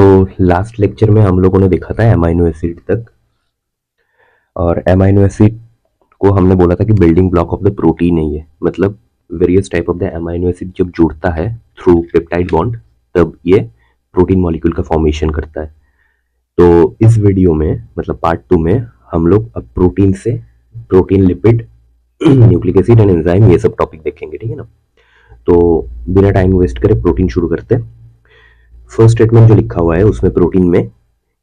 तो last lecture में हम लोगों ने देखा था एमाइनो एसिड तक। और एमाइनो एसिड को हमने बोला था कि building block of the protein है ये, मतलब various type of the amino acid जब जुड़ता है थ्रू पेप्टाइड बॉन्ड तब ये प्रोटीन मॉलिक्यूल का फॉर्मेशन करता है। तो इस वीडियो में मतलब पार्ट 2 में हम लोग अब प्रोटीन से protein, lipid, nucleic acid and enzyme ये सब टॉपिक देखेंगे, ठीक है ना। तो बिना टाइम वेस्ट करे प्रोटीन शुरू करते हैं। फर्स्ट स्टेटमेंट जो लिखा हुआ है उसमें प्रोटीन में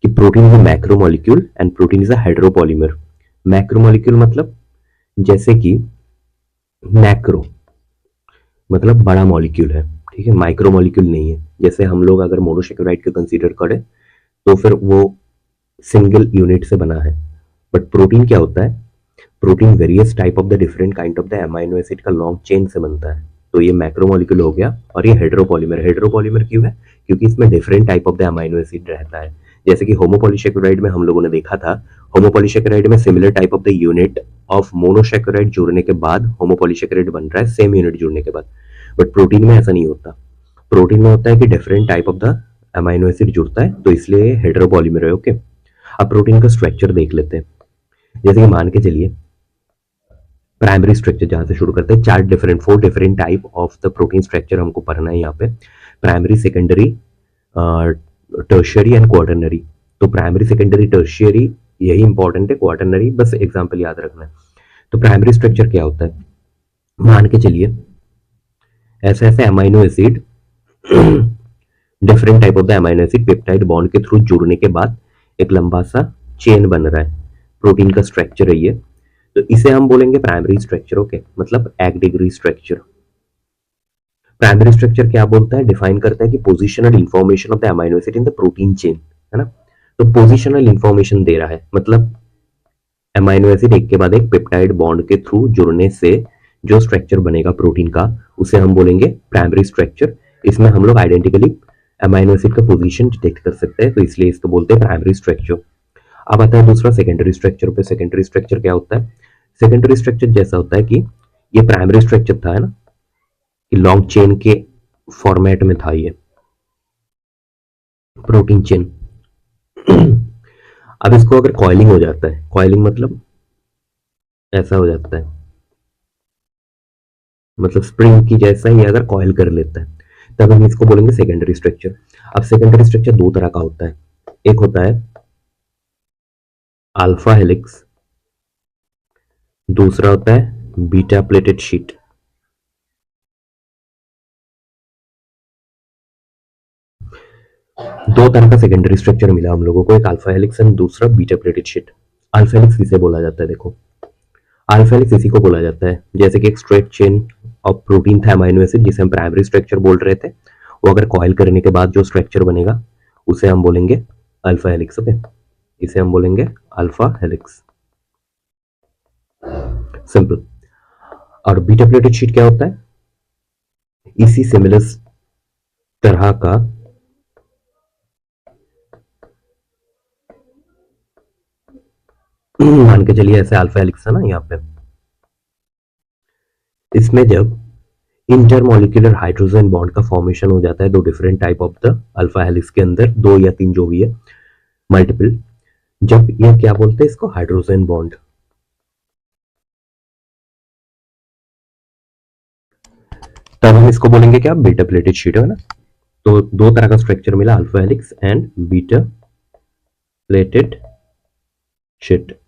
कि protein is a macro molecule and protein is a hydropolymer. Macro molecule मतलब जैसे कि मैक्रो मतलब बड़ा मॉलिक्यूल है, ठीक है, माइक्रो मॉलिक्यूल नहीं है। जैसे हम लोग अगर मोनोसेक्यूराइड को कंसीडर करें तो फिर वो सिंगल यूनिट से बना है। बट प्रोटीन क्या होता है? Protein various type of the different kind of the amino acid का लॉन्ग चेन से बनता है। तो ये मैक्रोमोलिक्यूल हो गया। और ये हाइड्रोपॉलीमर, हाइड्रोपॉलीमर क्यों है? क्योंकि इसमें different type of the amino acid रहता है। जैसे कि होमोपॉलीसेकेराइड में हम लोगों ने देखा था, होमोपॉलीसेकेराइड में similar type of the unit of monosaccharide जुड़ने के बाद होमोपॉलीसेकेराइड बन रहा है, सेम यूनिट जुड़ने के बाद। बट प्रोटीन में ऐसा नहीं होता। प्रोटीन में होता है कि different type of the amino acid जुड़ता है, तो इसलिए हाइड्रोपॉलीमर है। ओके, अब प्रोटीन का स्ट्रक्चर देख लेते हैं। जैसे कि मान के चलिए प्राइमरी स्ट्रक्चर जहां से शुरू करते हैं, four different type of the protein structure हमको पढ़ना है यहाँ पे। Primary, secondary, tertiary and quaternary. तो प्राइमरी, सेकेंडरी, टर्शियरी यही इंपॉर्टेंट है, क्वाटरनरी बस एग्जाम्पल याद रखना है। तो प्राइमरी स्ट्रक्चर क्या होता है? मान के चलिए ऐसे ऐसे amino acid different type of the amino acid peptide bond के थ्रू जुड़ने के बाद एक लंबा सा चेन बन रहा है। प्रोटीन का स्ट्रक्चर है ये, तो इसे हम बोलेंगे प्राइमरी स्ट्रक्चर। ओके, मतलब एक डिग्री स्ट्रक्चर। प्राइमरी स्ट्रक्चर क्या बोलता है? डिफाइन करता है कि positional information of the amino acid in the protein chain, है ना। तो पोजिशनल इंफॉर्मेशन दे रहा है, मतलब अमाइनो एसिड एक के बाद एक पेप्टाइड बॉन्ड के थ्रू जुड़ने से जो स्ट्रक्चर बनेगा प्रोटीन का, उसे हम बोलेंगे प्राइमरी स्ट्रक्चर। इसमें हम लोग आइडेंटिकली अमाइनो एसिड का पोजीशन डिटेक्ट कर सकते हैं, तो इसलिए इसको बोलते हैं प्राइमरी स्ट्रक्चर। अब आता है दूसरा सेकेंडरी स्ट्रक्चर पे। सेकेंडरी स्ट्रक्चर क्या होता है? सेकेंडरी स्ट्रक्चर जैसा होता है कि ये प्राइमरी स्ट्रक्चर था, है ना, कि लॉन्ग चेन के फॉर्मेट में था ये प्रोटीन चेन। अब इसको अगर कॉइलिंग हो जाता है, कॉइलिंग मतलब ऐसा हो जाता है, मतलब स्प्रिंग की जैसा ही अगर कॉइल कर लेता है, तब हम इसको बोलेंगे सेकेंडरी स्ट्रक्चर। अब सेकेंडरी स्ट्रक्चर दो तरह का होता है। एक होता है अल्फा हेलिक्स, दूसरा होता है बीटा प्लेटेड शीट। दो तरह का सेकेंडरी स्ट्रक्चर मिला हम लोगों को, एक अल्फा हेलिक्स एंड दूसरा beta pleated sheet. Alpha helix किसे बोला जाता है? देखो, अल्फा हेलिक्स इसी को बोला जाता है जैसे कि एक स्ट्रेट चेन ऑफ प्रोटीन था अमाइनो एसिड, जिसे हम प्राइमरी स्ट्रक्चर बोल रहे थे, वो अगर कॉइल करने के बाद जो स्ट्रक्चर बनेगा उसे हम बोलेंगे अल्फा हेलिक्स। ओके, इसे हम बोलेंगे अल्फा हेलिक्स, सिंपल। और बीटा प्लेटेड शीट क्या होता है? इसी सिमिलर तरह का मान के चलिए ऐसे अल्फा हेलिक्स है ना यहाँ पे, इसमें जब इंटरमोलिकुलर हाइड्रोजन बॉन्ड का फॉर्मेशन हो जाता है दो different type of the alpha helix के अंदर, दो या तीन जो भी है, मल्टीपल, जब ये क्या बोलते हैं इसको? Hydrogen bond. तब हम इसको बोलेंगे क्या? बीटा प्लेटेड शीट, है ना। तो दो तरह का स्ट्रक्चर मिला, alpha helix and beta pleated sheet.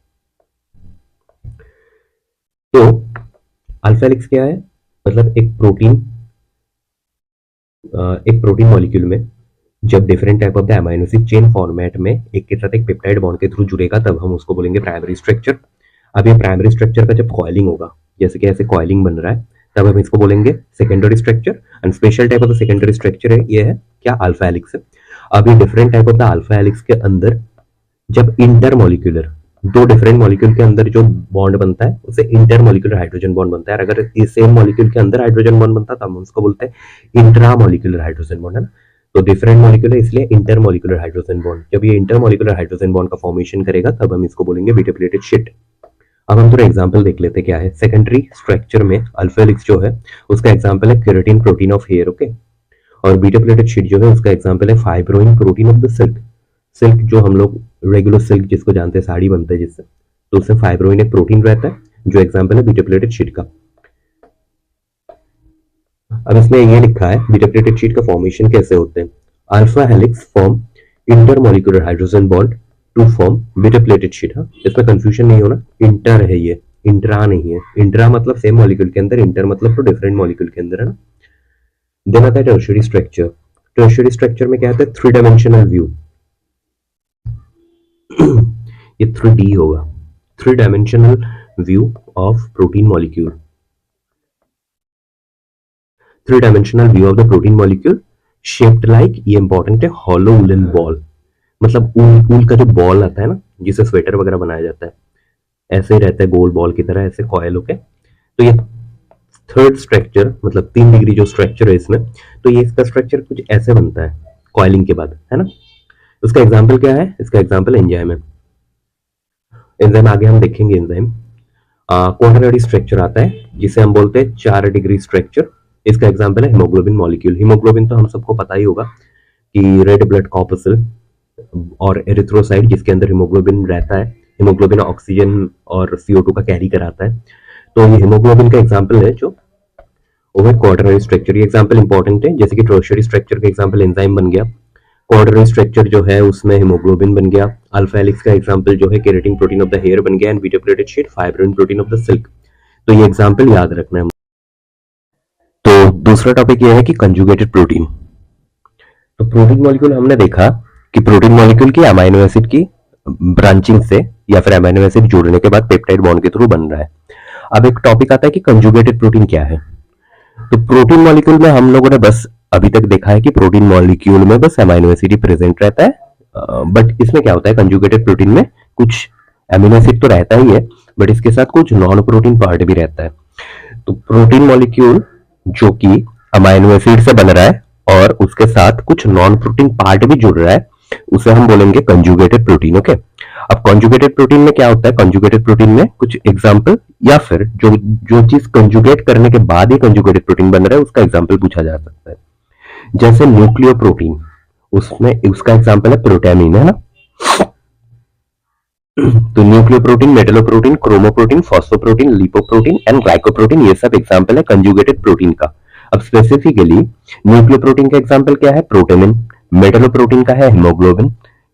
तो अल्फा हेलिक्स क्या है? मतलब एक प्रोटीन मॉलिक्यूल में जब different type of the amino acid chain format में एक के साथ एक पेप्टाइड बॉन्ड के थ्रू जुड़ेगा, तब हम उसको बोलेंगे प्राइमरी स्ट्रक्चर। अब ये प्राइमरी स्ट्रक्चर का जब कॉइलिंग होगा, जैसे कि ऐसे कॉइलिंग बन रहा है, तब हम इसको बोलेंगे secondary structure. And special type of the secondary structure है ये है क्या? अल्फा हेलिक्स है। अब ये different type of the alpha helix के अंदर जब इंटरमोलिकुलर दो डिफरेंट मॉलिक्यूल के अंदर जो बॉन्ड बनता है उसे इंटरमोलिकुलर हाइड्रोजन बॉन्ड बनता है। अगर इस सेम मॉलिक्यूल के अंदर हाइड्रोजन बॉन्ड बनता है तो हम उसको बोलते हैं इंट्रामोलिकुलर हाइड्रोजन बॉन्ड, है ना। तो डिफरेंट मॉलिक्यूल है इसलिए इंटरमोलिकुलर हाइड्रोजन बॉन्ड। जब ये इंटरमोलिकुलर हाइड्रोजन बॉन्ड का फॉर्मेशन करेगा तब हम इसको बोलेंगे बीटा प्लेटेड शीट। अब हम थोड़ा एग्जांपल देख लेते हैं क्या है। सेकेंडरी स्ट्रक्चर में अल्फा हेलिक्स जो है उसका एग्जांपल है keratin protein of hair. Okay, और बीटा प्लेटेड शीट जो है उसका एग्जांपल है fibroin protein of the silk. Silk जो हम लोग रेगुलर सिल्क जिसको जानते हैं, साड़ी बनता है जिससे, तो उससे फाइब्रोइन एक प्रोटीन रहता है जो एग्जांपल है बीटा प्लेटेड शीट का। अब इसमें ये लिखा है बीटा प्लेटेड शीट का फॉर्मेशन कैसे होते हैं। Alpha helix form intermolecular hydrogen bond to form beta pleated sheet. हाँ, इसमें कंफ्यूजन नहीं होना, इंटर है ये, इंट्रा नहीं है। इंट्रा मतलब सेम मॉलिक्यूल के अंदर, इंटर मतलब तो डिफरेंट मॉलिक्यूल के अंदर, है ना। देन आता है टर्शियरी स्ट्रक्चर। टर्शियरी स्ट्रक्चर में क्या आता है, थ्री डायमेंशनल व्यू। ये 3D होगा, three dimensional view of protein molecule. Three dimensional view of the protein molecule shaped like, ये इंपॉर्टेंट है, हॉलो वुलन बॉल। मतलब ऊल का जो बॉल आता है ना, जिसे स्वेटर वगैरह बनाया जाता है, ऐसे ही रहता है गोल बॉल की तरह, ऐसे कॉयल होके। तो ये थर्ड स्ट्रक्चर, मतलब 3 डिग्री जो स्ट्रक्चर है इसमें, तो ये इसका स्ट्रक्चर कुछ ऐसे बनता है कॉइलिंग के बाद, है ना। उसका एग्जाम्पल क्या है, इसका एग्जाम्पल एंजाइम है। एंजाइम आगे हम देखेंगे। एंजाइम क्वाटरनरी स्ट्रक्चर आता है जिसे हम बोलते हैं 4 डिग्री स्ट्रक्चर। इसका एग्जाम्पल है हीमोग्लोबिन मॉलिक्यूल। हीमोग्लोबिन तो हम सबको पता ही होगा कि रेड ब्लड कॉर्पसल और एरिथ्रोसाइट जिसके अंदर हीमोग्लोबिन रहता है। हीमोग्लोबिन ऑक्सीजन और CO2 का कैरी कराता है। तो ये हीमोग्लोबिन का एग्जाम्पल है जो वो है क्वाटरनरी स्ट्रक्चर। ये एग्जाम्पल इंपॉर्टेंट है, जैसे कि टर्शियरी स्ट्रक्चर का एग्जाम्पल एंजाइम बन गया, क्वाटरनरी स्ट्रक्चर जो है उसमें हीमोग्लोबिन बन गया, अल्फा हेलिक्स का एग्जाम्पल जो है keratin protein of the hair बन गया, and beta pleated sheet fibroin protein of the silk. तो ये एग्जाम्पल याद रखना है। तो दूसरा टॉपिक ये है कि कंजुगेटेड प्रोटीन। तो प्रोटीन मॉलिक्यूल हमने देखा कि प्रोटीन मॉलिक्यूल की अमाइनो एसिड की ब्रांचिंग से या फिर अमाइनो एसिड जोड़ने के बाद पेप्टाइड बॉन्ड के थ्रू बन रहा है। अब एक टॉपिक आता है कि कंजुगेटेड प्रोटीन क्या है। तो प्रोटीन मॉलिक्यूल में हम लोगों ने बस अभी तक देखा है कि प्रोटीन मॉलिक्यूल में बस अमाइनो एसिड ही प्रेजेंट रहता है, बट इसमें क्या होता है कंजुगेटेड प्रोटीन में कुछ अमीनो एसिड तो रहता ही है, बट इसके साथ कुछ नॉन प्रोटीन पार्ट भी रहता है। तो प्रोटीन मॉलिक्यूल जो कि अमाइनो एसिड से बन रहा है और उसके साथ कुछ नॉन प्रोटीन पार्ट भी जुड़ रहा है, उसे हम बोलेंगे कंजुगेटेड प्रोटीन। ओके, अब कंजुगेटेड प्रोटीन में क्या होता है, कंजुगेटेड प्रोटीन में कुछ एग्जांपल या फिर जो जो चीज कंजुगेट करने के बाद ही कंजुगेटेड प्रोटीन बन रहा है उसका एग्जांपल पूछा जा सकता है। जैसे न्यूक्लियो प्रोटीन, उसमें उसका एग्जांपल है प्रोटैमिन, है ना। तो nucleoprotein, metalloprotein, chromoprotein, phosphoprotein, lipoprotein and glycoprotein, ये सब एग्जांपल है कंजुगेटेड प्रोटीन का। अब स्पेसिफिकली न्यूक्लियोप्रोटीन का एग्जांपल क्या है, प्रोटेमिन, मेटलोप्रोटीन का है हीमोग्लोबिन,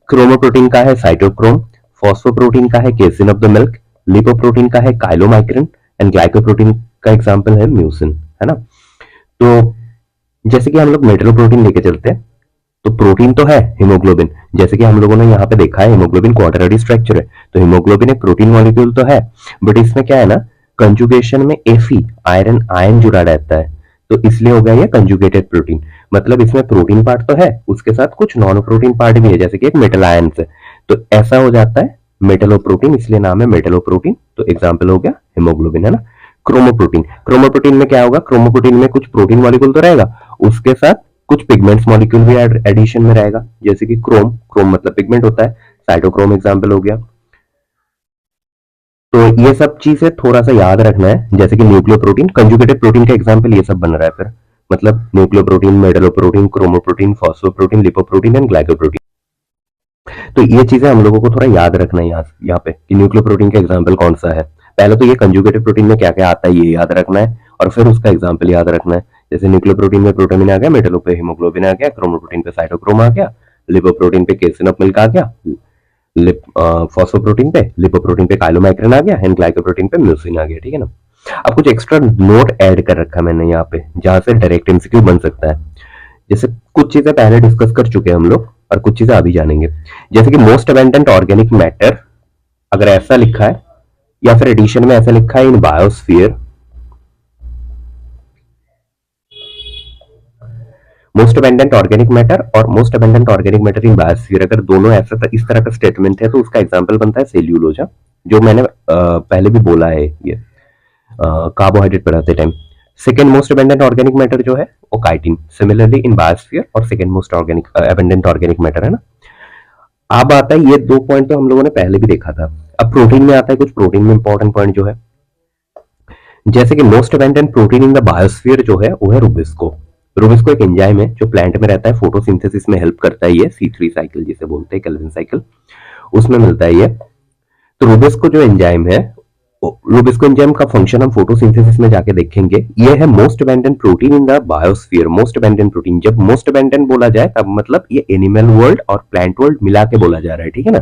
क्रोमोप्रोटीन का है साइटोक्रोम, फॉस्फोप्रोटीन का है casein of the milk, lipoprotein का है काइलोमाइक्रिन एंड ग्लाइकोप्रोटीन का एग्जांपल है म्यूसिन, है ना। तो जैसे कि हम लोग मेटलोप्रोटीन लेके चलते हैं, तो प्रोटीन तो है हीमोग्लोबिन, जैसे कि हम लोगों ने यहाँ पे देखा है हीमोग्लोबिन क्वाटरनरी स्ट्रक्चर है, तो हीमोग्लोबिन एक प्रोटीन मॉलिक्यूल तो है, बट इसमें क्या है ना, कंजुगेशन में Fe आयरन आयन जुड़ा रहता है, तो इसलिए हो गया ये कंजुगेटेड प्रोटीन। मतलब इसमें प्रोटीन पार्ट तो है, उसके साथ कुछ नॉन प्रोटीन पार्ट भी है, जैसे कि एक मेटल आयन से, तो ऐसा हो जाता है मेटलोप्रोटीन, इसलिए नाम है मेटलोप्रोटीन। तो एग्जाम्पल हो गया हीमोग्लोबिन, है ना। क्रोमोप्रोटीन, क्रोमोप्रोटीन में क्या होगा, क्रोमोप्रोटीन में कुछ प्रोटीन मॉलिक्यूल तो रहेगा, उसके साथ कुछ पिगमेंट्स मॉलिक्यूल भी एडिशन में रहेगा, जैसे कि क्रोम, क्रोम मतलब पिगमेंट होता है, साइटोक्रोम एग्जांपल हो गया। तो ये सब चीजें थोड़ा सा याद रखना है, जैसे कि न्यूक्लियोप्रोटीन, कंजुगेटेड प्रोटीन का एग्जांपल ये सब बन रहा है फिर, मतलब nucleoprotein, metalloprotein, chromoprotein, phosphoprotein, lipoprotein and glycoprotein. तो ये चीजें हम लोगों को थोड़ा याद रखना है यहाँ पे कि न्यूक्लियोप्रोटीन का एग्जाम्पल कौन सा है। पहले तो ये कंजुगेटेड प्रोटीन में क्या क्या आता है ये याद रखना है, और फिर उसका एग्जाम्पल याद रखना है। जैसे न्यूक्लियोप्रोटीन में प्रोटामिन आ गया, मेटलो पे हीमोग्लोबिन आ गया, क्रोमोप्रोटीन पे साइटोक्रोम आ गया, लिपोप्रोटीन पे केसिन ऑफ मिल्क आ गया, फॉस्फोप्रोटीन पे लिपोप्रोटीन पे काइलोमाइक्रिन आ गया, एंड ग्लाइकोप्रोटीन पे म्यूसिन आ गया, ठीक है ना। अब कुछ एक्स्ट्रा नोट ऐड कर रखा मैंने यहाँ पे, जहां से डायरेक्ट एमसीक्यू बन सकता है। जैसे कुछ चीजें पहले डिस्कस कर चुके हैं हम लोग, और कुछ चीजें अभी जानेंगे। जैसे कि मोस्ट अबेंडेंट ऑर्गेनिक मैटर, अगर ऐसा लिखा है या फिर एडिशन में ऐसा लिखा है in biosphere, most abundant organic matter और most abundant organic matter in biosphere, अगर दोनों ऐसा इस तरह का स्टेटमेंट है तो उसका एग्जांपल बनता है सेल्यूलोजा, जो मैंने पहले भी बोला है, ये कार्बोहाइड्रेट पढ़ाते time. Second most abundant organic matter जो है वो काइटिन, सिमिलरली इन बायोस्फीयर, और second most organic abundant organic matter, है ना। अब आता है ये दो पॉइंट तो हम लोगों ने पहले भी देखा था। अब प्रोटीन में आता है कुछ प्रोटीन में इंपॉर्टेंट पॉइंट जो है, जैसे कि most abundant protein in the biosphere जो है वो है रुबिस्को। रूबिस्को एक एंजाइम है जो प्लांट में रहता है, फोटोसिंथेसिस में हेल्प करता है, ये C3 साइकिल जिसे बोलते हैं, केल्विन साइकिल, उसमें मिलता है ये। तो रूबिस्को जो एंजाइम है, रूबिस्को एंजाइम का फंक्शन हम फोटोसिंथेसिस में जाके देखेंगे। ये है most abundant protein in the biosphere. Most abundant protein, जब मोस्ट अबंडेंट बोला जाए तब मतलब ये एनिमल वर्ल्ड और प्लांट वर्ल्ड मिला के बोला जा रहा है, ठीक है ना।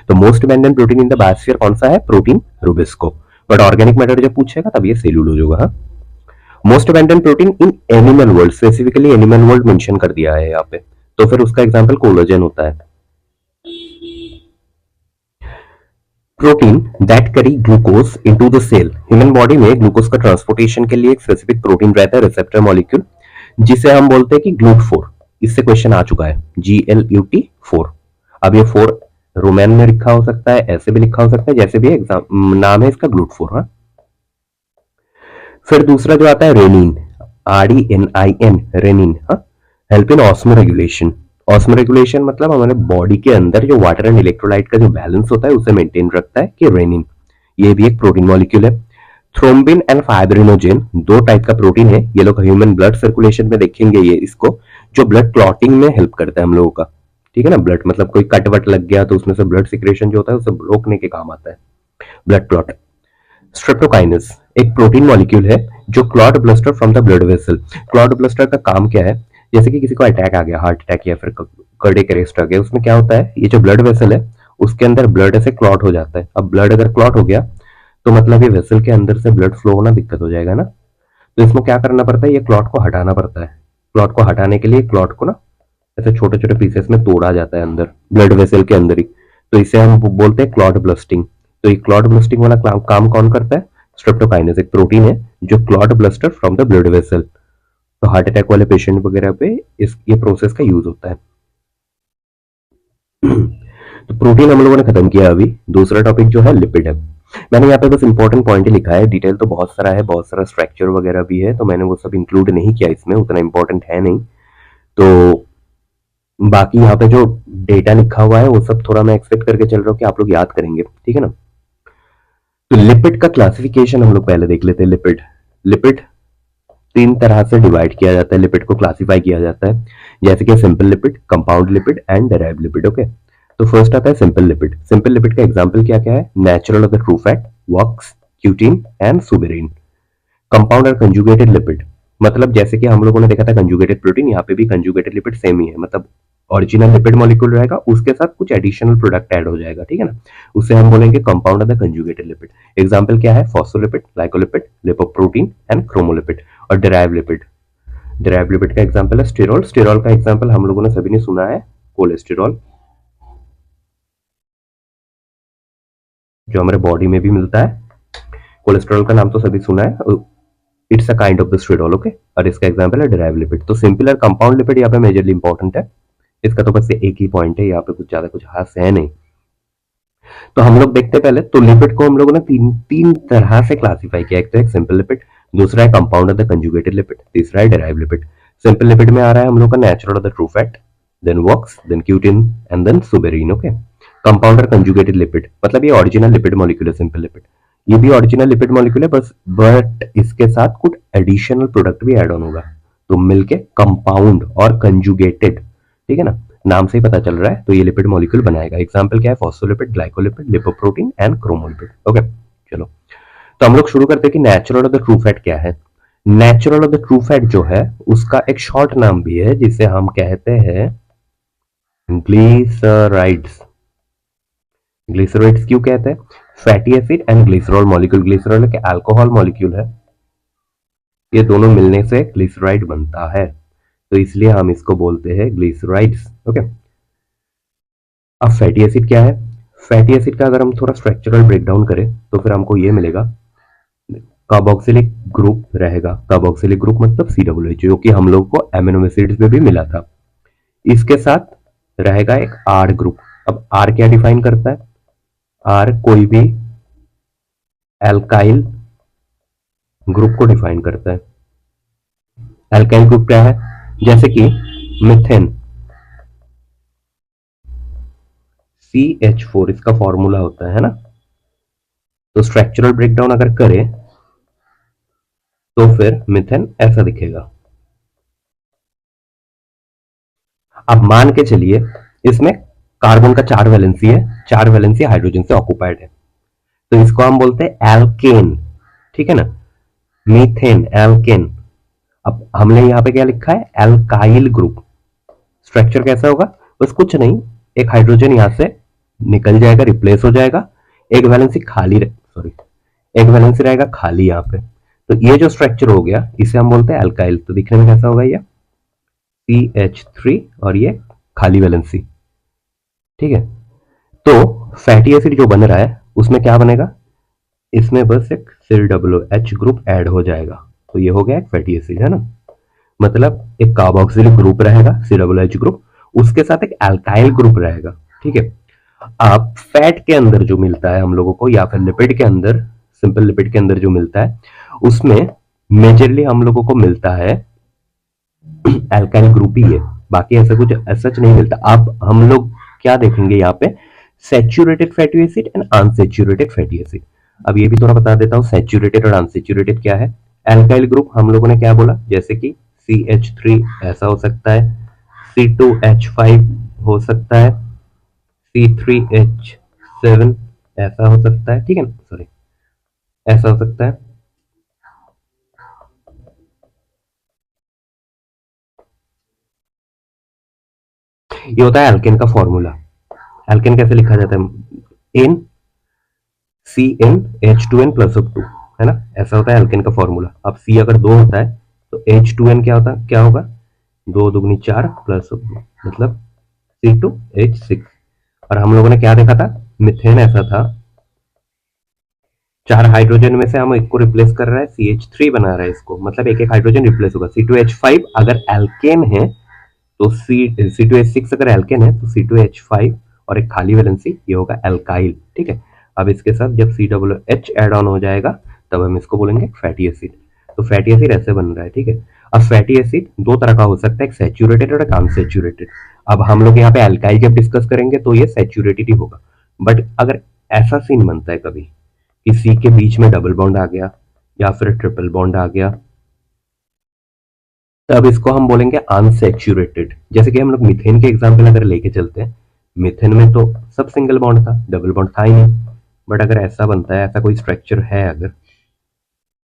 तो most abundant protein in the biosphere कौन सा है? Protein rubisco. But organic matter जब पूछेगा तब ये सेलुलोज होगा। हाँ, most abundant protein in animal world, specifically animal world mention कर दिया है यहाँ पे, तो फिर उसका एग्जांपल कोलेजन होता है। Protein that carry glucose into the cell. Human body में ग्लूकोज का ट्रांसपोर्टेशन के लिए एक स्पेसिफिक प्रोटीन रहता है, रिसेप्टर मॉलिक्यूल, जिसे हम बोलते हैं कि ग्लूट4। इससे क्वेश्चन आ चुका है, GLUT4। अब ये 4 रोमन में लिखा हो सकता है, ऐसे भी लिखा हो सकता है, जैसे भी एग्जाम नाम है इसका ग्लूट4। हाँ, फिर दूसरा जो आता है रेनिन, RENIN, रेनिन। हाँ, help in osmo regulation. Osmo regulation मतलब हमारे बॉडी के अंदर जो वाटर एंड इलेक्ट्रोलाइट का जो बैलेंस होता है उसे मेंटेन रखता है, कि रेनिन। ये भी एक प्रोटीन मॉलिक्यूल है। थ्रोम्बिन एंड फाइब्रिनोजेन, दो टाइप का प्रोटीन है, ये लोग ह्यूमन ब्लड सर्कुलेशन में देखेंगे ये इसको, जो ब्लड क्लॉटिंग में हेल्प करता है हम लोगों का, ठीक है ना। ब्लड मतलब कोई कट वट लग गया तो उसमें से ब्लड सिक्रेशन जो होता है उसे रोकने के काम आता है, ब्लड क्लॉट। स्ट्रेप्टोकाइनेस एक प्रोटीन मॉलिक्यूल है जो clot bluster from the blood vessel. Clot bluster का काम क्या है? जैसे कि किसी को अटैक आ गया, हार्ट अटैक या फिर कार्डियक अरेस्ट आ गया, उसमें क्या होता है, ये जो ब्लड वेसल है उसके अंदर ब्लड ऐसे क्लॉट हो जाता है। अब ब्लड अगर क्लॉट हो गया तो मतलब ये वेसल के अंदर से ब्लड फ्लो होना दिक्कत हो जाएगा ना। तो इसमें क्या करना पड़ता है, ये क्लॉट को हटाना पड़ता है। क्लॉट को हटाने के लिए क्लॉट को ना ऐसे छोटे छोटे पीसेस में तोड़ा जाता है अंदर ब्लड वेसल के अंदर ही, तो इसे हम बोलते हैं क्लॉट ब्लस्टिंग। तो ये क्लॉट ब्लस्टिंग वाला काम कौन करता है? स्ट्रेप्टोकाइनेस एक प्रोटीन है जो clot bluster from the blood vessel. तो हार्ट अटैक वाले पेशेंट वगैरह पे ये प्रोसेस का यूज होता है। तो प्रोटीन हम लोगों ने खत्म किया। अभी दूसरा टॉपिक जो है लिपिड है। मैंने यहाँ पे बस इंपॉर्टेंट पॉइंट ही लिखा है, डिटेल तो बहुत सारा है, बहुत सारा स्ट्रक्चर वगैरह भी है, तो मैंने वो सब इंक्लूड नहीं किया इसमें, उतना इंपॉर्टेंट है नहीं। तो बाकी यहाँ पे जो डेटा लिखा हुआ है वो सब थोड़ा मैं एक्सपेक्ट करके चल रहा हूँ कि आप लोग याद करेंगे, ठीक है ना। तो लिपिड का क्लासिफिकेशन हम लोग पहले देख लेते हैं। लिपिड लिपिड 3 तरह से डिवाइड किया जाता है, लिपिड को क्लासिफाई किया जाता है, जैसे कि simple lipid, compound lipid and derived lipid. Okay, तो फर्स्ट आता है सिंपल लिपिड। सिंपल लिपिड का एग्जांपल क्या क्या है? Natural of the true fat, wax, cutin and suberin. Compound और कंजुगेटेड लिपिड, मतलब जैसे कि हम लोगों ने देखा था कंजुगेटेड प्रोटीन, यहाँ पे भी कंजुगेटेड लिपिड सेम ही है, मतलब ओरिजिनल लिपिड मॉलिक्यूल रहेगा, उसके साथ कुछ एडिशनल प्रोडक्ट ऐड हो जाएगा, ठीक है ना। उसे हम बोलेंगे compound of the conjugated lipid. Example क्या है? Phospholipid, glycolipid, lipoprotein and chromolipid. और डेराइव्ड लिपिड, डेराइव्ड लिपिड का एग्जांपल है स्टेरॉल। स्टेरॉल का एग्जांपल हम लोगों ने सभी ने सुना है, कोलेस्टेरॉल, जो हमारे बॉडी में भी मिलता है। कोलेस्ट्रॉल का नाम तो सभी सुना है, it's a kind of the sterol. Okay, और इसका एग्जांपल है डेराइव्ड लिपिड। तो सिंपल और कंपाउंड लिपिड यहाँ पे मेजरली इंपॉर्टेंट है। इसका तो बस एक ही पॉइंट है, यहाँ पे कुछ ज्यादा कुछ खास है नहीं। तो हम लोग देखते हैं पहले, तो लिपिड को हम लोगों ने तीन तरह से क्लासिफाई किया। एक तो एक सिंपल लिपिड, दूसरा है compound of the conjugated lipid, तीसरा है डेराइव्ड लिपिड। सिंपल लिपिड में आ रहा है हम लोग का natural of the true fat, then wax, then cutin and then suberin. Okay, compound और कंजुगेटेड लिपिड मतलब ये ओरिजिनल लिपिड मॉलिक्यूल है, सिंपल लिपिड। ये भी ओरिजिनल लिपिड मॉलिक्यूल है, बस बट इसके साथ कुछ एडिशनल प्रोडक्ट भी ऐड ऑन होगा, तो मिलके कंपाउंड और कंजुगेटेड, ठीक है ना, नाम से ही पता चल रहा है, तो ये लिपिड मॉलिक्यूल बनाएगा। एग्जांपल क्या है? Phospholipid, glycolipid, lipoprotein and chromolipid. Okay, चलो तो हम लोग शुरू करते हैं कि natural of the true fat क्या है। Natural of the true fat जो है उसका एक शॉर्ट नाम भी है जिसे हम कहते हैं ग्लिसराइड्स। ग्लिसराइड्स क्यों कहते हैं? Fatty acid and glycerol molecule, glycerol के अल्कोहल मॉलिक्यूल है, ये दोनों मिलने से ग्लिसराइड बनता है, तो इसलिए हम इसको बोलते हैं ग्लिसराइड्स। ओके, अब फैटी एसिड क्या है? फैटी एसिड का अगर हम थोड़ा स्ट्रक्चरल ब्रेकडाउन करें तो फिर हमको ये मिलेगा, कार्बोक्सिलिक ग्रुप रहेगा। कार्बोक्सिलिक ग्रुप मतलब COOH, जो कि हम लोग को अमीनो एसिड्स में भी मिला था। इसके साथ रहेगा एक R ग्रुप। अब R क्या डिफाइन करता है? R कोई भी एल्काइल ग्रुप को डिफाइन करता है। एल्काइल ग्रुप क्या है? जैसे कि मिथेन, CH4 इसका फॉर्मूला होता है ना। तो स्ट्रक्चरल ब्रेकडाउन अगर करें तो फिर मिथेन ऐसा दिखेगा। अब मान के चलिए इसमें कार्बन का 4 वैलेंसी है, 4 वैलेंसी हाइड्रोजन से ऑक्युपाइड है, तो इसको हम बोलते हैं एल्केन, ठीक है ना, मीथेन एल्केन। अब हमने यहाँ पे क्या लिखा है, एल्काइल ग्रुप। स्ट्रक्चर कैसा होगा, बस कुछ नहीं, एक हाइड्रोजन यहां से निकल जाएगा, रिप्लेस हो जाएगा, एक वैलेंसी खाली सॉरी एक वैलेंसी रहेगा खाली यहाँ पे, तो ये जो स्ट्रक्चर हो गया इसे हम बोलते हैं एल्काइल। तो दिखने में कैसा होगा, ये CH3 और ये खाली वैलेंसी, ठीक है। तो फैटी एसिड जो बन रहा है उसमें क्या बनेगा, इसमें बस एक COOH ग्रुप ऐड हो जाएगा, तो ये हो गया एक फैटी एसिड, है ना। मतलब एक कार्बोक्सिलिक ग्रुप रहेगा COOH ग्रुप, उसके साथ एक अल्काइल ग्रुप रहेगा, ठीक है। अब फैट के अंदर जो मिलता है हम लोगों को, या फिर लिपिड के अंदर, सिंपल लिपिड के अंदर जो मिलता है उसमें मेजरली हम लोगों को मिलता है अल्काइल ग्रुप ही है, बाकी ऐसा कुछ सच नहीं मिलता। अब हम लोग क्या देखेंगे यहाँ पे, saturated fatty acid and unsaturated fatty acid. अब ये भी थोड़ा बता देता हूँ, सैचुरेटेड और अनसैचुरेटेड क्या है। अल्काइल ग्रुप हम लोगों ने क्या बोला, जैसे कि CH3 ऐसा हो सकता है, C2H5 हो सकता है, C3H7 ऐसा हो सकता है, ठीक है ना, सॉरी ऐसा हो सकता है। ये होता है एल्केन का फॉर्मूला। एल्केन कैसे लिखा जाता है, एन CnH2n प्लस ऑफ 2, है ना, ऐसा होता है एल्केन का फॉर्मूला। अब C अगर 2 होता है तो H2n क्या होता, क्या होगा, 2 दुगनी 4 प्लस ऑफ 2 मतलब C2H6। और हम लोगों ने क्या देखा था, मिथेन ऐसा था, 4 हाइड्रोजन में से हम एक को रिप्लेस कर रहा है, CH3 बना रहा है इसको, मतलब एक एक हाइड्रोजन रिप्लेस होगा। C2H5 अगर एल्केन है तो C2H6 अगर एल्केन है तो C2H5 और एक खाली वैलेंसी, ये होगा एल्काइल, ठीक है। अब इसके साथ जब COOH एड ऑन हो जाएगा तब हम इसको बोलेंगे फैटी एसिड। तो फैटी एसिड ऐसे बन रहा है, ठीक है। अब फैटी एसिड दो तरह का हो सकता है, एक सैचुरेटेड और एक अनसैचुरेटेड। अब हम लोग यहाँ पे एल्काइल जब डिस्कस करेंगे तो ये सैचुरेटेड ही होगा, बट अगर ऐसा सीन बनता है कभी कि सी के बीच में डबल बॉन्ड आ गया या फिर ट्रिपल बॉन्ड आ गया, तब इसको हम बोलेंगे अनसैचुरेटेड। जैसे कि हम लोग मीथेन के एग्जांपल अगर लेके चलते हैं, मीथेन में तो सब सिंगल बॉन्ड था, डबल बॉन्ड था ही नहीं। बट अगर ऐसा बनता है, ऐसा कोई स्ट्रक्चर है, अगर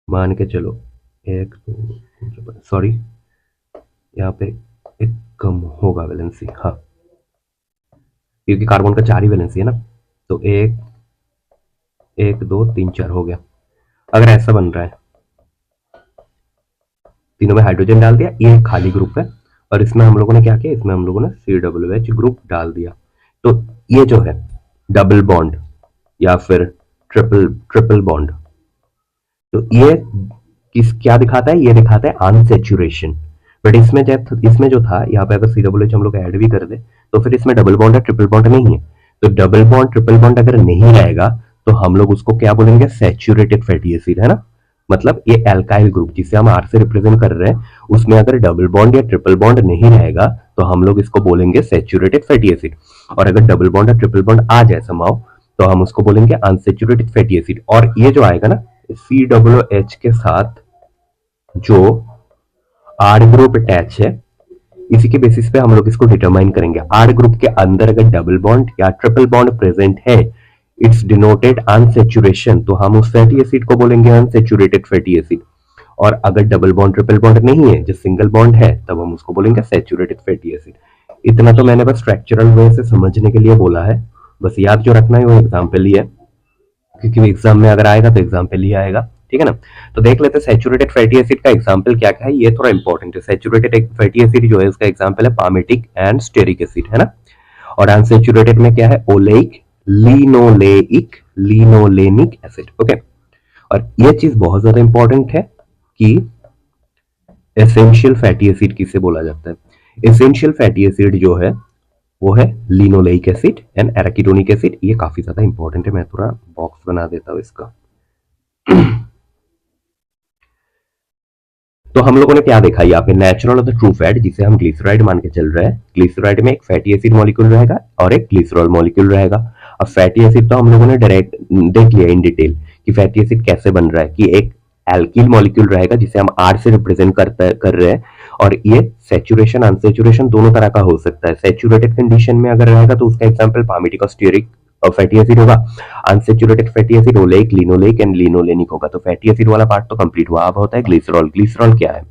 मान के चलो एक दो, सॉरी यहाँ पे एक कम होगा वैलेंसी, हाँ, क्योंकि कार्बन का 4 ही वैलेंसी है ना, तो एक एक दो तीन 4 हो गया। अगर ऐसा बन रहा है, तीनों में हाइड्रोजन डाल दिया, ये खाली ग्रुप है, और इसमें हम लोगों ने क्या किया, इसमें हम लोगों ने COOH ग्रुप डाल दिया। तो ये जो है डबल बॉन्ड या फिर ट्रिपल ट्रिपल बॉन्ड, तो ये किस क्या दिखाता है, ये दिखाता है अनसैचुरेशन। बट इसमें जो था यहाँ पे, अगर COOH हम लोग ऐड भी कर दे तो फिर इसमें डबल बॉन्ड है, ट्रिपल बॉन्ड नहीं है। तो डबल बॉन्ड ट्रिपल बॉन्ड अगर नहीं रहेगा तो हम लोग उसको क्या बोलेंगे, सैचुरेटेड फैटी एसिड, है ना। मतलब ये एल्काइल ग्रुप जिसे हम R से रिप्रेजेंट कर रहे हैं, उसमें अगर डबल बॉन्ड या ट्रिपल बॉन्ड नहीं रहेगा तो हम लोग इसको बोलेंगे सैचुरेटेड फैटी एसिड। और अगर डबल बॉन्ड या ट्रिपल बॉन्ड आ जाए समाओ तो हम उसको बोलेंगे अनसैचुरेटेड फैटी एसिड। और ये जो आएगा ना COOH के साथ जो R ग्रुप अटैच है, इसी के बेसिस पे हम लोग इसको डिटरमाइन करेंगे। R ग्रुप के अंदर अगर डबल बॉन्ड या ट्रिपल बॉन्ड प्रेजेंट है, इट्स डिनोटेड अनसैचुरेशन, तो हम उस फैटी एसिड को बोलेंगे अनसैचुरेटेड फैटी एसिड। और अगर डबल बॉन्ड ट्रिपल बॉन्ड नहीं है, जो सिंगल बॉन्ड है, तब हम उसको बोलेंगे सैचुरेटेड फैटी एसिड। इतना तो मैंने बस स्ट्रक्चरल वे से समझने के लिए बोला है, बस याद जो रखना है वो एग्जाम्पल ही है, क्योंकि एग्जाम में अगर आएगा तो एग्जाम्पल ही आएगा, ठीक है ना। तो देख लेते हैं सैचुरेटेड फैटी एसिड का एग्जाम्पल क्या क्या है, ये थोड़ा इंपॉर्टेंट है। सैचुरेटेड फैटी एसिड जो है उसका एग्जाम्पल है पामेटिक एंड स्टेरिक एसिड, है ना। और अनसैचुरेटेड में क्या है, oleic, linoleic, linolenic acid, okay. और ये चीज बहुत ज्यादा इंपॉर्टेंट है कि एसेंशियल फैटी एसिड किसे बोला जाता है। एसेंशियल फैटी एसिड जो है वो है linoleic acid and arachidonic acid. ये काफी ज्यादा इंपॉर्टेंट है, मैं थोड़ा बॉक्स बना देता हूं इसका। तो हम लोगों ने क्या देखा, यहाँ पे नेचुरल और द ट्रू फैट, जिसे हम ग्लिसराइड मान के चल रहे हैं। ग्लिसराइड में एक फैटी एसिड मॉलिक्यूल रहेगा और एक ग्लिसरॉल मॉलिक्यूल रहेगा। अब फैटी एसिड तो हम लोगों ने डायरेक्ट देख लिया इन डिटेल कि फैटी एसिड कैसे बन रहा है, कि एक एल्किल मॉलिक्यूल रहेगा जिसे हम R से रिप्रेजेंट कर रहे हैं, और ये सैचुरेशन अनसैचुरेशन दोनों तरह का हो सकता है। सैचुरेटेड कंडीशन में अगर रहेगा तो उसका example palmitic stearic fatty acid होगा। Unsaturated fatty acid oleic, linoleic and linolenic होगा। तो फैटी एसिड वाला पार्ट तो कंप्लीट हुआ। अब होता है ग्लिसरॉल। ग्लिसरॉल क्या है?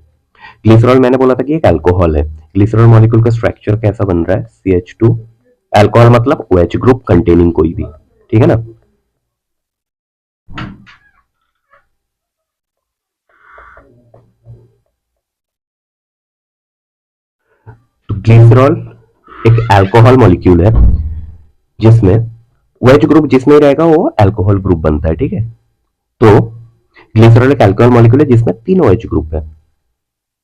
ग्लिसरॉल मैंने बोला था कि एक अल्कोहल है। ग्लिसरॉल मॉलिक्यूल का स्ट्रक्चर कैसा बन रहा है? CH2। अल्कोहल मतलब OH ग्रुप कंटेनिंग कोई भी, ठीक है ना। तो ग्लिसरॉल एक अल्कोहल मॉलिक्यूल है जिसमें OH ग्रुप जिसमें रहेगा वो अल्कोहल ग्रुप बनता है, ठीक है। तो ग्लिसरॉल एक अल्कोहल मॉलिक्यूल है जिसमें 3 OH ग्रुप है।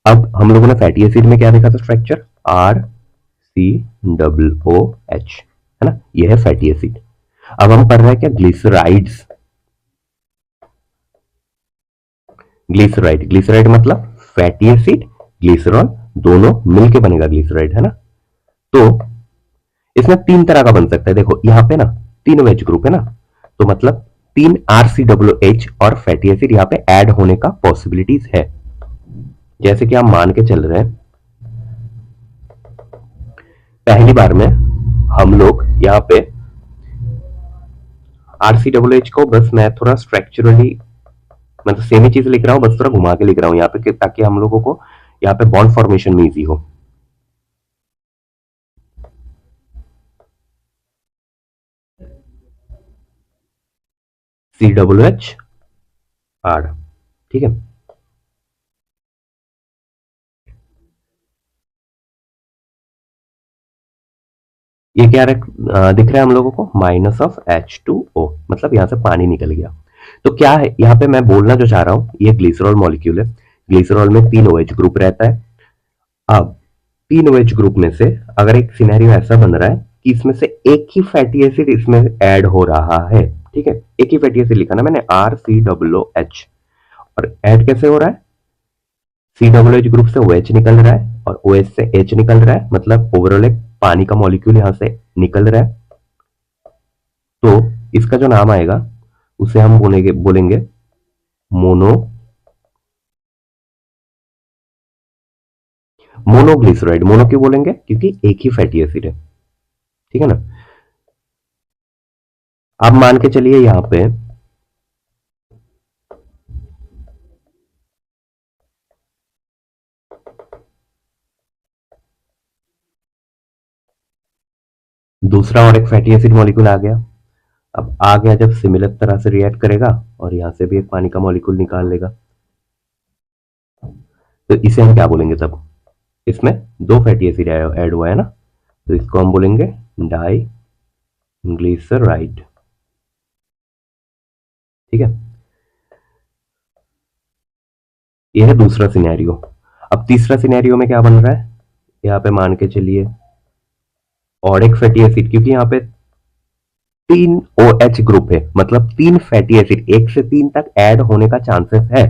अब हम लोगों ने फैटी एसिड में क्या देखा था स्ट्रक्चर? RCOOH, है ना, ये है फैटी एसिड। अब हम पढ़ रहे हैं क्या? ग्लिसराइड्स। ग्लिसराइड, ग्लिसराइड मतलब फैटी एसिड ग्लिसरॉल दोनों मिलके बनेगा ग्लिसराइड, है ना। तो इसमें 3 तरह का बन सकता है। देखो यहां पे ना 3 OH ग्रुप है ना, तो मतलब 3 RCOOH और फैटी एसिड यहां पे ऐड होने का पॉसिबिलिटीज है। जैसे कि हम मान के चल रहे हैं पहली बार में हम लोग यहाँ पे RCOOH को बस मैं थोड़ा स्ट्रक्चरली मतलब सेम ही चीज लिख रहा हूँ, बस थोड़ा घुमा के लिख रहा हूँ यहाँ पे ताकि हम लोगों को यहाँ पे बॉन्ड फॉर्मेशन में इजी हो। COOH, ठीक है। ये क्या दिख रहा है हम लोगों को? माइनस ऑफ H2O, मतलब यहां से पानी निकल गया। तो क्या है यहाँ पे मैं बोलना जो चाह रहा हूं, ये ग्लिसरॉल मॉलिक्यूल है। ग्लिसरॉल में 3 OH ग्रुप रहता है। अब 3 OH ग्रुप में से अगर एक सिनेरियो ऐसा बन रहा है कि इसमें से एक ही फैटी एसिड इसमें ऐड हो रहा है, ठीक है, एक ही फैटी एसिड लिखा ना मैंने RCOOH, और ऐड कैसे हो रहा है? COOH ग्रुप से OH निकल रहा है और OH से H निकल रहा है, मतलब ओवरऑल एक पानी का मॉलिक्यूल यहां से निकल रहा है। तो इसका जो नाम आएगा उसे हम बोलेंगे बोलेंगे मोनो मोनोग्लिसराइड। मोनो क्यों बोलेंगे? क्योंकि एक ही फैटी एसिड है, ठीक है ना। अब मान के चलिए यहां पे दूसरा और एक फैटी एसिड मॉलिक्यूल आ गया। अब आ गया जब सिमिलर तरह से रिएक्ट करेगा और यहां से भी एक पानी का मॉलिक्यूल निकाल लेगा, तो इसे हम क्या बोलेंगे? तब इसमें 2 फैटी एसिड ऐड हुआ है ना, तो इसको हम बोलेंगे डाई ग्लिसराइड, ठीक है। यह है दूसरा सिनेरियो। अब तीसरा सिनेरियो में क्या बन रहा है? यहाँ पे मान के चलिए और एक फैटी एसिड, क्योंकि यहाँ पे 3 OH ग्रुप है, मतलब 3 फैटी एसिड 1 से 3 तक ऐड होने का चांसेस है।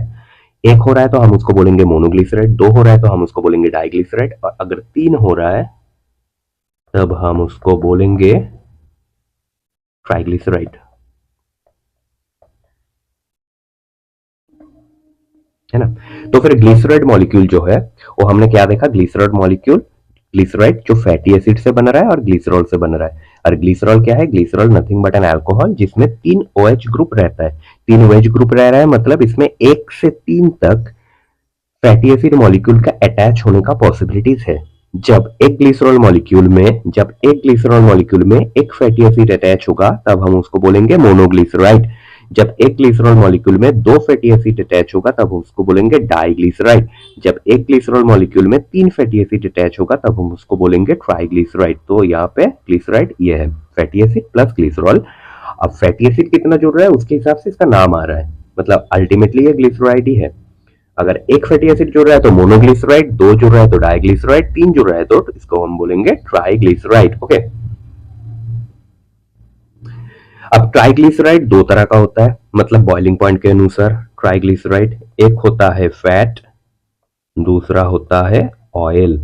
एक हो रहा है तो हम उसको बोलेंगे मोनोग्लिसराइड, 2 हो रहा है तो हम उसको बोलेंगे डाइग्लिसराइड, और अगर 3 हो रहा है तब हम उसको बोलेंगे ट्राइग्लिसराइड, है ना। तो फिर ग्लिसराइड मॉलिक्यूल जो है वो हमने क्या देखा? ग्लिसराइड मॉलिक्यूल, ग्लिसराइड जो फैटी एसिड से बन रहा है और ग्लिसरॉल से बन रहा है। और ग्लिसरॉल क्या है? Glycerol nothing but an alcohol जिसमें 3 OH ग्रुप रहता है। 3 OH ग्रुप रह रहा है मतलब इसमें 1 से 3 तक फैटी एसिड मॉलिक्यूल का अटैच होने का पॉसिबिलिटीज है। जब एक ग्लिसरॉल मॉलिक्यूल में एक फैटी एसिड अटैच होगा तब हम उसको बोलेंगे मोनोग्लिसराइड। जब एक ग्लिसरॉल मॉलिक्यूल में 2 फैटी एसिड अटैच होगा तब हम उसको बोलेंगे डाइग्लिसराइड। जब एक ग्लिसरॉल मॉलिक्यूल में 3 फैटी एसिड अटैच होगा तब हम उसको बोलेंगे ट्राइग्लिसराइड। तो यहाँ पे ग्लिसराइड ये है फैटी एसिड प्लस ग्लिसरॉल। अब फैटी एसिड कितना जुड़ रहा है उसके हिसाब से इसका नाम आ रहा है, मतलब अल्टीमेटली ये ग्लिसराइड ही है। अगर एक फैटी एसिड जुड़ रहा है तो मोनोग्लिसराइड, 2 जुड़ रहा है तो डाइग्लिसराइड, 3 जुड़ रहा है तो इसको हम बोलेंगे ट्राइग्लिसराइड। ओके। अब ट्राइग्लिसराइड 2 तरह का होता है, मतलब बॉइलिंग पॉइंट के अनुसार ट्राइग्लिसराइड। एक होता है फैट, दूसरा होता है ऑयल।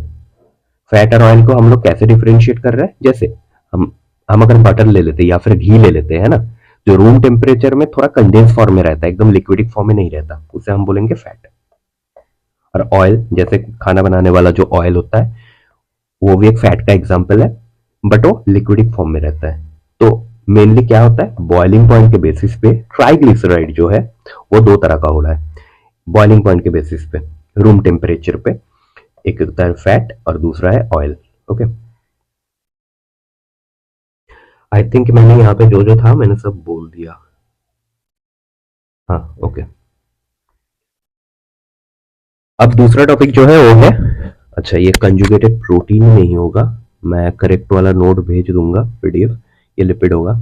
फैट और ऑयल को हम लोग कैसे डिफरेंशिएट कर रहे हैं? जैसे हम अगर बटर ले लेते हैं या फिर घी ले लेते हैं ना, जो रूम टेम्परेचर में थोड़ा कंडेंस फॉर्म में रहता है, एकदम लिक्विडिक फॉर्म में नहीं रहता, उसे हम बोलेंगे फैट। और ऑयल जैसे खाना बनाने वाला जो ऑयल होता है वो भी एक फैट का एग्जाम्पल है, बट वो लिक्विडिक फॉर्म में रहता है। तो मेनली क्या होता है, बॉइलिंग पॉइंट के बेसिस पे ट्राइग्लिसराइड जो है वो दो तरह का हो रहा है। बॉइलिंग पॉइंट के बेसिस पे, रूम टेम्परेचर पे, एक होता है फैट और दूसरा है ऑयल। ओके, आई थिंक मैंने यहाँ पे जो जो था मैंने सब बोल दिया। हाँ, ओके। अब दूसरा टॉपिक जो है वो है, अच्छा ये कंजुगेटेड प्रोटीन नहीं होगा, मैं करेक्ट वाला नोट भेज दूंगा पीडीएफ, ये लिपिड होगा।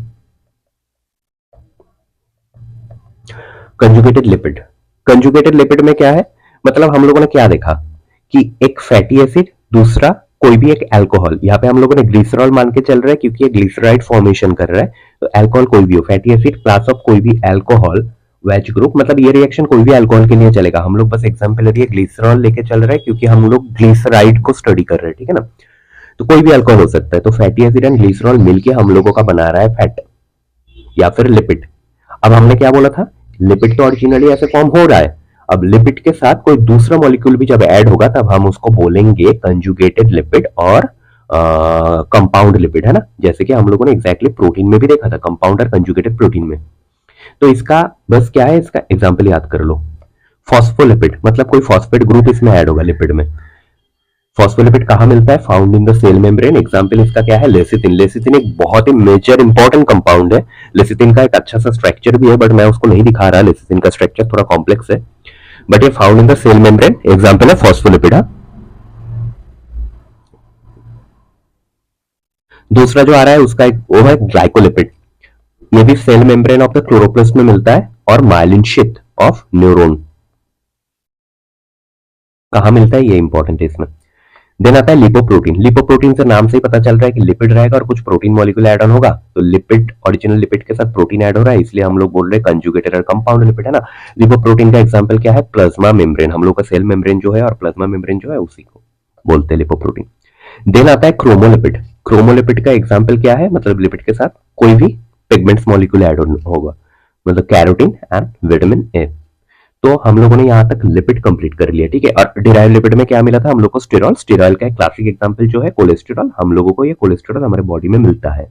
कंजुगेटेड लिपिड, कंजुगेटेड लिपिड में क्या है, मतलब हम लोगों ने क्या देखा कि एक फैटी एसिड, दूसरा कोई भी एक अल्कोहल, यहाँ पे हम लोगों ने ग्लिसरॉल मान के चल रहा है क्योंकि ये ग्लिसराइड फॉर्मेशन कर रहा है। तो अल्कोहल कोई भी हो, फैटी एसिड क्लास ऑफ कोई भी अल्कोहल, वेज ग्रुप, मतलब ये रिएक्शन कोई भी अल्कोहल के लिए चलेगा। हम लोग बस एग्जांपल लिए ग्लिसरॉल लेके चल रहे हैं क्योंकि हम लोग ग्लिसराइड को स्टडी कर रहे हैं, ठीक है ना। तो कोई भी अल्कोहल हो सकता है, तो फैटी एसिड एंड ग्लिसरॉल मिलके हम लोगों का बना रहा है फैट या फिर लिपिड। अब हमने क्या बोला था, लिपिड तो ओरिजिनली ऐसे फॉर्म हो रहा है, अब लिपिड के साथ कोई दूसरा मॉलिक्यूल भी जब ऐड होगा तब हम उसको बोलेंगे कंजुगेटेड लिपिड और कंपाउंड लिपिड, है ना। जैसे कि हम लोगों ने एग्जैक्टली प्रोटीन में भी देखा था, कंपाउंड और कंजुगेटेड प्रोटीन में। तो इसका बस क्या है, इसका एग्जाम्पल याद कर लो, फॉस्फोलिपिड, मतलब कोई फॉस्फेट ग्रुप इसमें ऐड होगा लिपिड में। फॉस्फोलिपिड कहाँ मिलता है, found in the cell membrane. Example इसका क्या है, लेसिथिन। लेसिथिन एक बहुत ही मेजर इंपॉर्टेंट कंपाउंड है। लेसिथिन का एक अच्छा सा स्ट्रक्चर भी है, बट मैं उसको नहीं दिखा रहा, लेसिथिन का स्ट्रक्चर थोड़ा कॉम्प्लेक्स है, बट ये found in the cell membrane, example है फॉस्फोलिपिड। दूसरा जो आ रहा है उसका एक वो है ग्लाइकोलिपिड, ये भी cell membrane of the chloroplast में मिलता है और माइलिन शीथ ऑफ न्यूरॉन कहाँ मिलता है, ये इंपॉर्टेंट है इसमें। देन आता है लिपोप्रोटीन। लिपोप्रोटीन से नाम से ही पता चल रहा है कि लिपिड रहेगा और कुछ प्रोटीन मॉलिक्यूल ऐड ऑन होगा। तो लिपिड, ओरिजिनल लिपिड के साथ प्रोटीन ऐड हो रहा है, इसलिए हम लोग बोल रहे हैं कंजुगेटेड और कंपाउंड लिपिड, है ना। लिपोप्रोटीन का एग्जांपल क्या है, प्लाज्मा मेम्ब्रेन, हम लोग का सेल मेम्ब्रेन जो है और प्लाज्मा मेम्ब्रेन जो है उसी को बोलते हैं लिपोप्रोटीन। देन आता है क्रोमोलिपिड। क्रोमोलिपिड का एग्जाम्पल क्या है, मतलब लिपिड के साथ कोई भी पिगमेंट्स मॉलिक्यूल ऐड होगा, मतलब कैरोटीन एंड विटामिन ए। तो हम लोगों ने यहाँ तक लिपिड कंप्लीट कर लिया, ठीक है। और डिराइव लिपिड में क्या मिला था हम लोग को, स्टेरॉल। स्टेरॉल का एक क्लासिक एग्जांपल जो है कोलेस्टेरॉल, हम लोगों को ये कोलेस्टेरॉल हमारे बॉडी में मिलता है।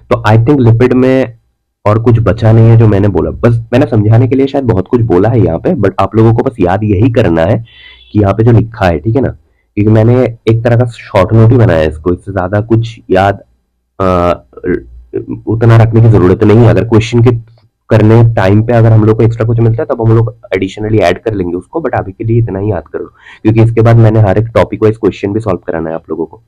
तो आई थिंक लिपिड में और कुछ बचा नहीं है जो मैंने बोला, बस मैंने समझाने के लिए शायद बहुत कुछ बोला है यहाँ पे, बट आप लोगों को बस याद यही करना है कि यहाँ पे जो लिखा है, ठीक है ना, क्योंकि मैंने एक तरह का शॉर्ट नोट ही बनाया है इसको, इससे ज्यादा कुछ याद आ, उतना रखने की जरूरत नहीं है। अगर क्वेश्चन के करने टाइम पे अगर हम लोग को एक्स्ट्रा कुछ मिलता है तब हम लोग एडिशनली ऐड कर लेंगे उसको, बट अभी के लिए इतना ही याद करो, क्योंकि इसके बाद मैंने हर एक टॉपिक वाइज क्वेश्चन भी सॉल्व कराना है आप लोगों को।